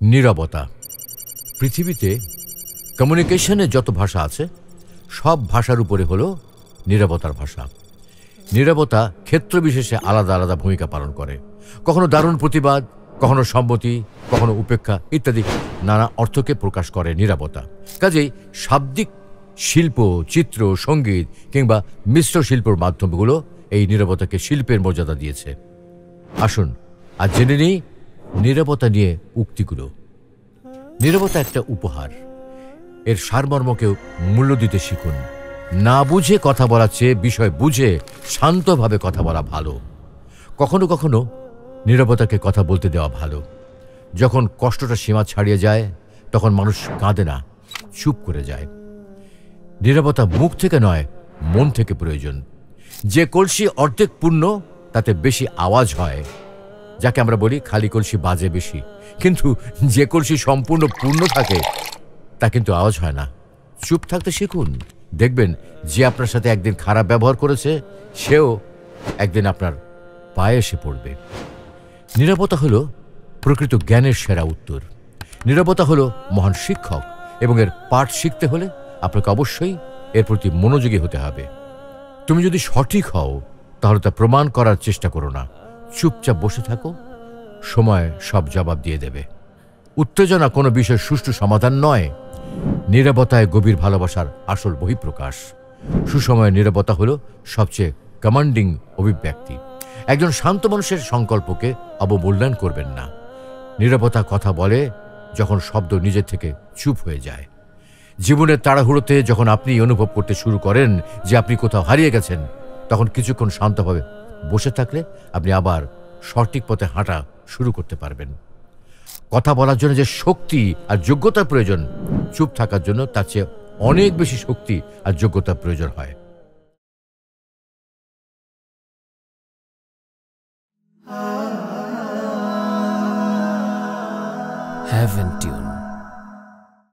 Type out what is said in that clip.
নীরবতা। পৃথিবীতে কমিউনিকেশনের যত ভাষা আছে সব ভাষার উপরে হলো নীরবতার ভাষা। নীরবতা ক্ষেত্র বিশেষে আলাদা আলাদা ভূমিকা পালন করে। কখনো দারুণ প্রতিবাদ, কখনো সম্মতি, কখনো উপেক্ষা ইত্যাদি নানা অর্থকে প্রকাশ করে নীরবতা। কাজেই শাব্দিক শিল্প, চিত্র, সঙ্গীত কিংবা মিশ্র শিল্পর মাধ্যমগুলো এই নীরবতাকে শিল্পের মর্যাদা দিয়েছে। আসুন আজ জেনে নিই নীরবতা নিয়ে উক্তিগুলো। নীরবতা একটা উপহার, এর সারমর্মকেও মূল্য দিতে শিখুন। না বুঝে কথা বলার চেয়ে বিষয় বুঝে শান্তভাবে কথা বলা ভালো। কখনো কখনো নীরবতাকে কথা বলতে দেওয়া ভালো। যখন কষ্টটা সীমা ছাড়িয়ে যায় তখন মানুষ কাঁদে না, চুপ করে যায়। নীরবতা মুখ থেকে নয়, মন থেকে প্রয়োজন। যে কলসি অর্ধেক পূর্ণ তাতে বেশি আওয়াজ হয়, যাকে আমরা বলি খালি কলসি বাজে বেশি। কিন্তু যে কলসি সম্পূর্ণ পূর্ণ থাকে তা কিন্তু আওয়াজ হয় না। চুপ থাকতে শিখুন, দেখবেন যে আপনার সাথে একদিন খারাপ ব্যবহার করেছে সেও একদিন আপনার পায়ে এসে পড়বে। নীরবতা হলো প্রকৃত জ্ঞানের সেরা উত্তর। নীরবতা হলো মহান শিক্ষক এবং এর পাঠ শিখতে হলে আপনাকে অবশ্যই এর প্রতি মনোযোগী হতে হবে। তুমি যদি সঠিক হও তাহলে তা প্রমাণ করার চেষ্টা করো না, চুপচাপ বসে থাকো, সময় সব জবাব দিয়ে দেবে। উত্তেজনা কোনো বিষয়ের সুষ্ঠু সমাধান নয়, নীরবতায় গভীর ভালোবাসার আসল বহিঃপ্রকাশ। সুসময়ের নীরবতা হলো সবচেয়ে কমান্ডিং অভিব্যক্তি। একজন শান্ত মানুষের সংকল্পকে অবমূল্যায়ন করবেন না। নীরবতা কথা বলে যখন শব্দ নিজে থেকে চুপ হয়ে যায়। জীবনের তাড়াহুড়োতে যখন আপনি অনুভব করতে শুরু করেন যে আপনি কোথাও হারিয়ে গেছেন, তখন কিছুক্ষণ শান্তভাবে বসে থাকলে আপনি আবার সঠিক পথে হাঁটা শুরু করতে পারবেন। কথা বলার জন্য যে শক্তি আর যোগ্যতার প্রয়োজন, চুপ থাকার জন্য তার চেয়ে অনেক বেশি শক্তি আর যোগ্যতার প্রয়োজন হয়। Heaven Tune